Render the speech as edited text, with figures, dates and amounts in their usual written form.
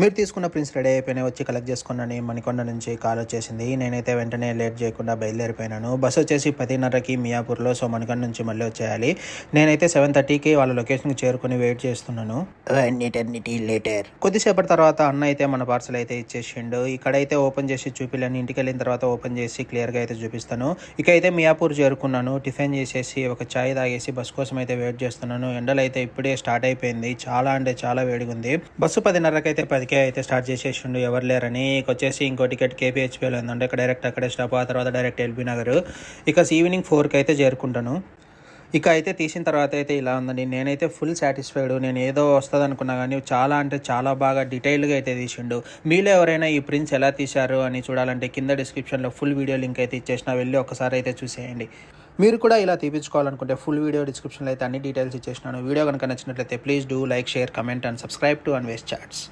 మీరు తీసుకున్న prints ready అయిపోయినాయి, వచ్చి కలెక్ట్ చేసుకున్నాను. మణికొండ నుంచి కాల్ వచ్చేసింది. నేనైతే వెంటనే లేట్ చేయకుండా బయలుదేరిపోయినాను. బస్సు వచ్చేసి 10:30కి మియాపూర్లో. సో మణికొండ నుంచి మళ్ళీ వచ్చేయాలి. నేనైతే 7:30కి వాళ్ళ లొకేషన్కి చేరుకుని వెయిట్ చేస్తున్నాను. లేటర్ కొద్దిసేపటి తర్వాత అన్న అయితే మన పార్సల్ అయితే ఇచ్చేసిండు. ఇక్కడైతే ఓపెన్ చేసి చూపిలేను, ఇంటికి వెళ్ళిన తర్వాత ఓపెన్ చేసి క్లియర్గా అయితే చూపిస్తాను. ఇక అయితే మియాపూర్ చేరుకున్నాను. టిఫిన్ చేసేసి ఒక చాయ్ తాగేసి బస్ కోసం అయితే వెయిట్ చేస్తున్నాను. ఎండలు అయితే ఇప్పుడే స్టార్ట్ అయిపోయింది, చాలా అంటే చాలా వేడిగా ఉంది. బస్సు 10:30కి అయితే 10కే అయితే స్టార్ట్ చేసేసిండు, ఎవరు లేరని. వచ్చేసి ఇంకో టికెట్ కేపీహెచ్పీలో ఉందంటే ఇక్కడ డైరెక్ట్ అక్కడే స్టాప్, ఆ తర్వాత డైరెక్ట్ ఎల్బీ నగర్. ఇక ఈవినింగ్ 4కి అయితే చేరుకుంటాను. ఇక అయితే తీసిన తర్వాత అయితే ఇలా ఉందండి. నేనైతే ఫుల్ సాటిస్ఫైడ్. నేను ఏదో వస్తుంది అనుకున్నా కానీ చాలా అంటే చాలా బాగా డీటెయిల్డ్గా అయితే తీసిండు. మీలో ఎవరైనా ఈ ప్రింట్స్ ఎలా తీశారు అని చూడాలంటే కింద డిస్క్రిప్షన్లో ఫుల్ వీడియో లింక్ అయితే ఇచ్చేసిన, వెళ్ళి ఒకసారి అయితే చూసేయండి. మీరు కూడా ఇలా తీపించుకోవాలనుకుంటే ఫుల్ వీడియో డిస్క్రిప్షన్లో అయితే అన్ని డీటెయిల్స్ ఇచ్చేసినాను. వీడియో కనుక నచ్చినట్లయితే please do like, share, comment and subscribe to Anvesh charts.